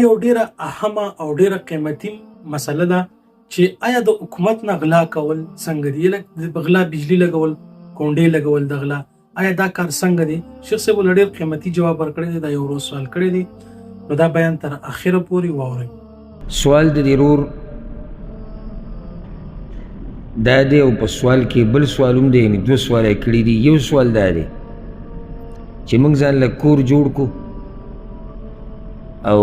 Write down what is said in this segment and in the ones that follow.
یو ډیره اهمه او ډیره قیمتي مسله ده چې آیا د حکومت نه غلا کول څنګه دي؟ لکه د غلا بجلی لګول، کونډې لګول د غلا، آیا دا کار څنګه دی؟ شیخ صاحب له ډیر قیمتي جواب ورکړی دی، دا یو ورځ سوال کړی دی، نو دا بیان تر اخره پورې واورئ. سوال د دې رور دا دی او په سوال کې بل سوال هم دی، یعنې دوه سوال یې کړي دي. یو سوال دا دی چې موږ ځان له کور جوړ کړو او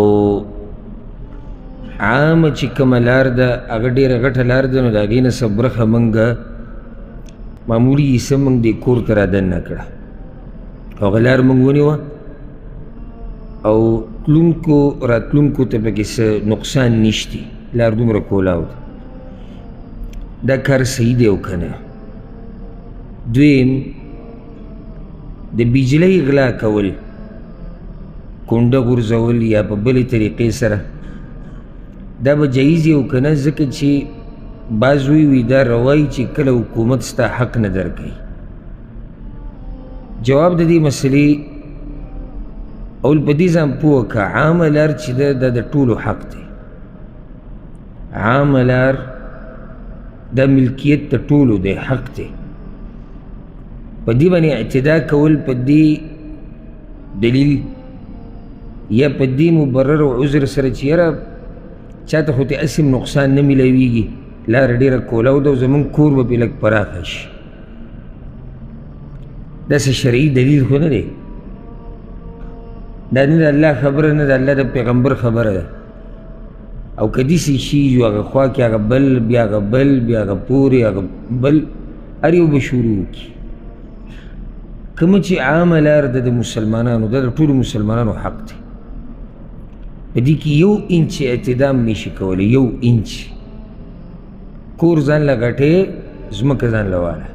عامه چې کومه لار ده هغه ډېره غټه لار ده، نو د هغې نه څه برخه موږ معمولي حصه موږ دې کور ته رادننه کړه او هغه لار موږ ونیوه او تلونکو راتلونکو ته پکې څه نقصان نشتی، لار دومره کولاو ده. دا کار صحیح دی او که نه؟ دویم، د بجلۍ غلا کول، کونډه غورځول یا په بلې طریقې سره، دا به جایز وي او که نه؟ ځکه چې بعض وی دا روایي چې کله حکومت ستا حق نه درکوي. جواب د دې مسلې اول په دې ځان پوه که عامه لار چې ده دا د ټولو حق دی. عامه لار دا ملکیت د ټولو دی، حق دی. په دې باندې اعتدا کول په دې دلیل یا په دې مبرر او عذر سره چې یاره چاته خو ته اسم نقصان نه میلاویږي، لاره ډېره کولاو ده او زمونږ کور به پرې لږ پراخه شي، داسې شرعي دلیل خو نه دی. دا نه د الله خبره، نه د الله د پیغمبر خبره ده. او که داسې شي جو هغه خوا کې هغه بل، بیا هغه بل، بیا هغه پورې، هغه بل، هر یو به شروع وکړي. کومه چې عامه لار ده د مسلمانانو، دا د ټولو مسلمانانو حق دی. په دې کې یو انچ اعتدام نشي کولی، یو انچ. کور ځان له غټې، ځمکه ځان له واله،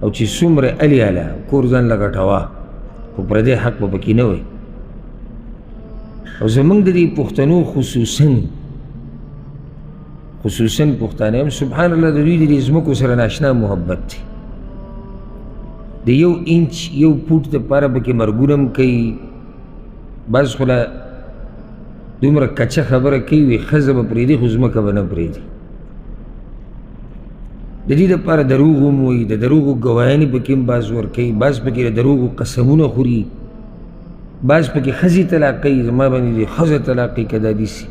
او چې څومره الې اله کور ځان له غټوه، خو پردی حق به پکې نه وی. او زمونږ د دې پښتنو خصوصا پښتانه هم سبحان الله د دوی د دې ځمکو سره ناشنا محبت دی. د یو انچ یو فوټ دپاره پکې مرګونه هم کوي. بعض خو لا دومره کچه خبره کوي وي ښځه به پرېږدي خو ځمکه به نه پرېږدي. د دې دپاره دروغ هم وایي، د دروغو ګواهیانې پکې هم بعض ورکوي، بعض پکې د دروغو قسمونه خوري، بعض پکې ښځې طلاقوي، زما باندې دې ښځه طلاقوي که دا داسې،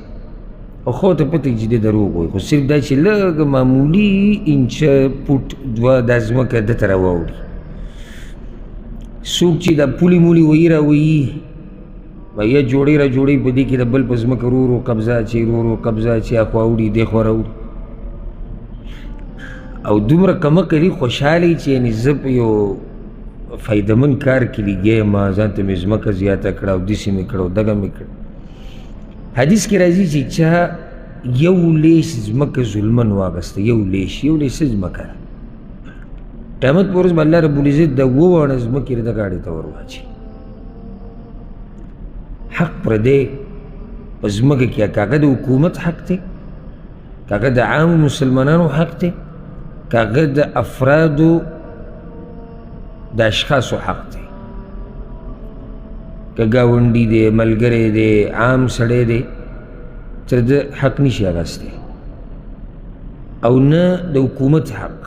او خو ته پته چې دې دروغ وایي، خو صرف دا چې لږ معمولي انچه فوټ دوه دا ځمکه ده ته راواوړي. څوک چې دا پولي مولي وایي راوایي، یا جوړې را جوړې په دې کې د بل په ځمکه ورو ورو قبضه اچوي، ورو ورو قبضه اچوي، اخوا وړي دې خوا راوړي، او دومره کمه کوي خوشحاله چې یعنې زه په یو فایدهمند کار کې لګیا یم، ځان ته مې ځمکه زیاته کړه او داسې مې کړه او دغه مې کړه. حدیث کې راځي چې چا یو لیش ځمکه ظلمن واغسته، یو لیش څه ځمکه ده، قیامت په ورځ به الله رب العزت د 2 واړه ځمکې د غاړې ته ور واچوي. حق پردی په ځمکه کې، که هغه د حکومت حق دی، که هغه د عامو مسلمانانو حق دی، که هغه د افرادو د اشخاصو حق دی، که ګاونډي دی، ملګری دی، عام سړی دی، تر ده حق نشي اخیستی. او نه د حکومت حق،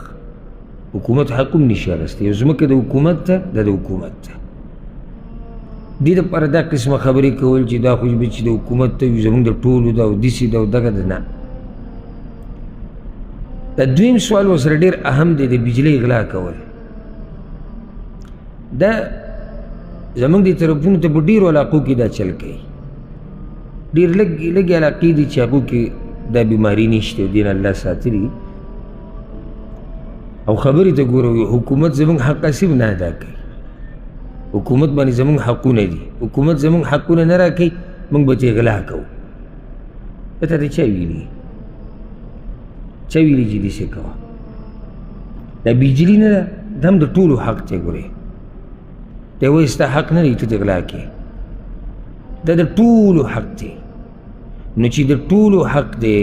حکومت حق هم نشي اخیستی. یو ځمکه د حکومت ته، دا د حکومت ته. دې دپاره دا قسمه خبرې کول چې دا خو چې د حکومت ته وي، زمونږ د ټولو ده او داسې ده او دغه ده، نه. دا دویم سوال ورسره ډېر اهم دی، د بجلۍ غلا کول. دا زمونږ دې طرفونو ته په ډېرو علاقو کې دا چل کوي. ډېر لږې علاقې دي چې هغو کې دا بیماري نشته او دې نه الله ساتلي، او خبرې ته ګوره حکومت زمونږ حق اسیم نه ادا کوي. حکومت باندې زمونږ حقونه دي، حکومت زمونږ حقونه نه راکوي، موږ به ترې غلا کوو. ته ته چا ویلي؟ چا ویلي چې داسې کوه؟ دا بجلي نه ده، دا هم د ټولو حق دی. ګورې دی وایي ستا حق نه دی ته دې غلا کوې، دا د ټولو حق دی. نو چې د ټولو حق دی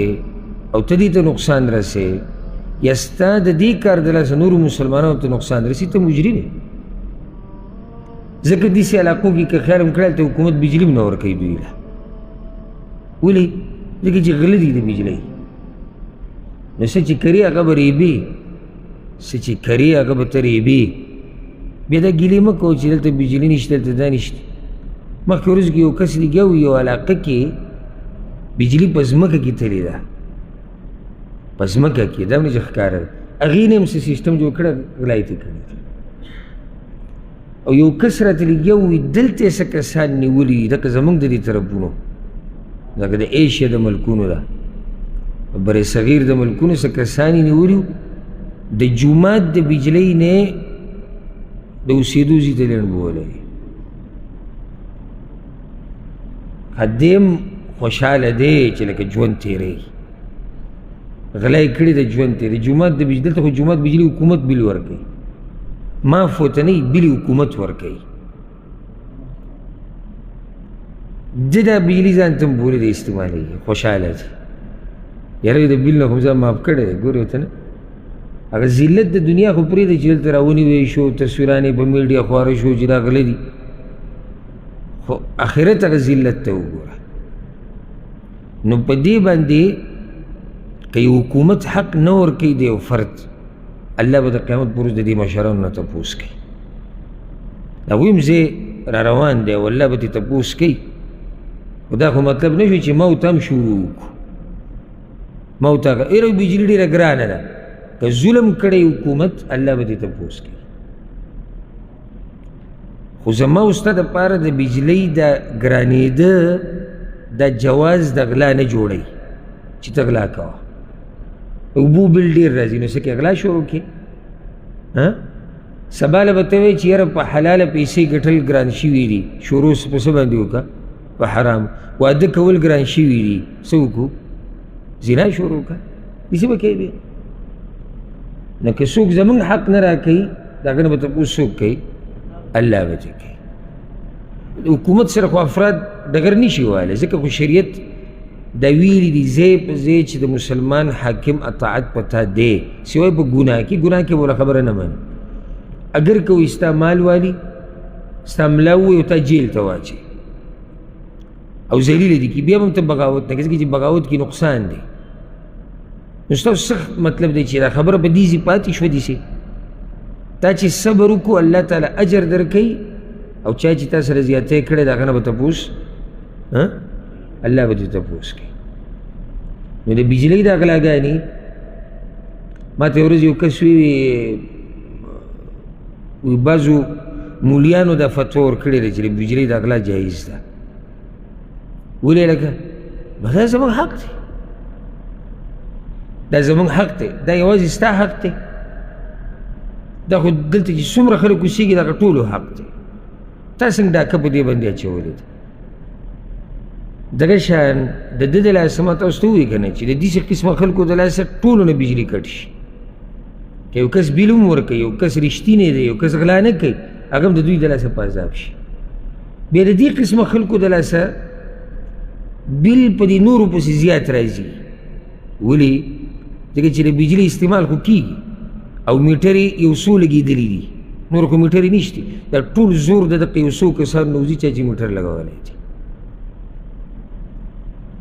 او ته دې ته نقصان رسې، یا ستا د دې کار د لاسه نورو مسلمانانو ته نقصان رسي، ته مجرم یې. ځکه داسې علاقو کې که خیال هم کړی ته حکومت بجلي هم نه ورکوي دوی له، ولې ځکه چې غله دي د بجلۍ نو څه چې کري هغه به ریبې څه چې کري هغه به ته ریبې بیا دا ګیلې مه کوه چې دلته بجلي نشته دلته دا نشته مخکې ورځ کې یو کس لګیا و یو علاقه کې بجلي په ځمکه کې تلې ده په ځمکه کې دا هم نه چې ښکاره ده هغې نه هم څه سیسټم جوړ کړی غلا یې ترې کړی او یو کس راته لګیا وي دلته یې څه کسان نیولي دي لکه زموږ د دې طرفونو لکه د ایشیا د ملکونو ده بر صغیر د ملکونو څه کسان یې نیولي د جومات د بجلۍ نه د اوسېدو ځای ته لنډ بولی هدیم خوشحاله دی چې لکه ژوند تېروي غلا یې کړې د ژوند تېروي جومات د دلته خو جومات بجلي حکومت بیل ورکوي معاف ورته نه بلي حکومت ورکوي ده دا بجلي ځان ته هم بولې د استعمالوي خوشحاله دي یاره د بیل نه خو ځان معاف کړی دی ګورې ورته نه هغه ذلت د دنیا خو پرېږده چې دلته راونیوی شو تصویران یې په میډیا خواره شو چې دا غله دي خو آخرت هغه ذلت ته وګوره نو په دې باندې که یو حکومت حق نه ورکوي د یو فرد الله به د قیامت پر ورځ د دې مشرانو نه تپوس کوي هغوی هم ځای را روان دی او الله به ترې تپوس کوي خو دا خو مطلب نه شو چې موت هم شروع وکړو موت هغه ایره بجلي ډېره ګرانه ده که ظلم کړی حکومت الله به دې تپوس کوي خو زما او ستا دپاره د بجلۍ د ګرانېده دا جواز د غلا نه جوړوي چې ته غلا کوه اوبو بل ډېر راځي نو څه کې غلا شروع کړې سبا له به ته وایي چې یاره په حلاله پیسې ګټل ګران شوي دي شروع په څه باندې وکړه په حرام واده کول ګران شوي دي څه وکړو زنا شروع کړه داسې به کوې بیا نو که څوک زموږ حق نه راکوي د هغه نه به تپوس څوک کوي الله به ترې کوي حکومت سره خو افراد ډګر نشي وهلی ځکه خو شریعت دا ویلي دي ځای په ځای چې د مسلمان حاکم اطاعت پتا دی سوای په ګناه کې ګناه کې بوله خبره نه مني اگر که وایي ستا مال والي ستا ملا ووایي او تا جیل ته واچوي او ذلیله دي کې بیا به هم ته بغاوت نه کوې ځکه چې بغاوت کې نقصان دی نو ستاسو څه مطلب دی چې دا خبره په دې ځای پاتې شوه داسې تا چې صبر وکړو الله تعالی اجر درکوي او چا چې تا سره زیاتی کړی د هغه نه به تپوس الله به دې تپوس کوي نو د بجلۍ دا غلاګانې ما ته یو ورځ یو کس وی بعضو مولیانو دا فتوا ورکړې ده چې د بجلۍ دا غلا جایز ده ولې لکه دا زموږ حق دی دا زموږ حق دی دا یوازې ستا حق دی دا خو دلته چې څومره خلک اوسېږي دغه ټولو حق دی تا څنګه ډاکه په دې باندې اچولې ده دغه شان د ده د لاسه ما تاسو ته ووایي که نه چې د داسې قسمه خلکو د لاسه ټولو نه بجلي کټ شي که یو کس بیل هم ورکوي یو کس رښتینی دی یو کس غلا نه کوي هغه هم د دوی د لاسه په عذاب شي بیا د دې قسمه خلکو د لاسه بیل په دې نورو پسې زیات راځي ولې ځکه چې د بجلي استعمال خو کېږي او میټرې یو څو لګېدلي دي نور خو میټرې نشته دا ټول زور د دغه یو څو کسانو نه وځي چې میټر لګولی دی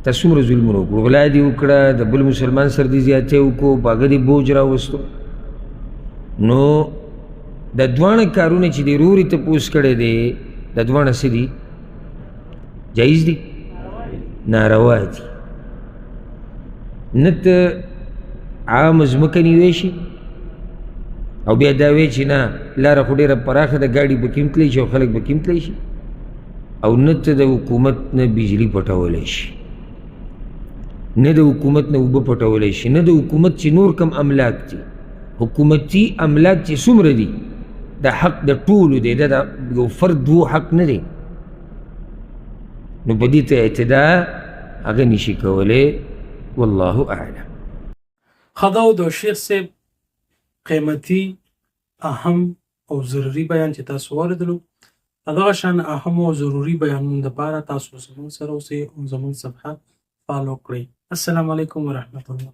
تا څومره ظلمونه وکړو غلا دې وکړه د بل مسلمان سره دې زیاتی وکړو په هغه دې بوج راوستو نو دا دواړه کارونه چې دې رورې تپوس کړی دی دا دواړه څه دي جایز دي ناروا دي نه ته عام ځمکه نیوی شي او بیا دا وایي چې نه لاره خو ډېره پراخه ده ګاډي به کې هم تللی شي او خلک به کې هم تللی شي او نه ته د حکومت نه بجلي پټولی شي نه د حکومت نه اوبه پټولی شي نه د حکومت چې نور کم املاک دي حکومتي املاک چې څومره دي دا حق د ټولو دی دا د یو فرد وو حق نه دی نو په دې ته اعتدا هغه نشي کولی والله اعلم خدا او د شیخ صاحب قیمتي اهم او ضروري بیان چې تاسو واردلو دغه شان اهم او ضروري بیانونو لپاره تاسو زموږ سره اوسئ او زموږ صفحه فالو کړئ السلام علیکم ورحمۃ اللہ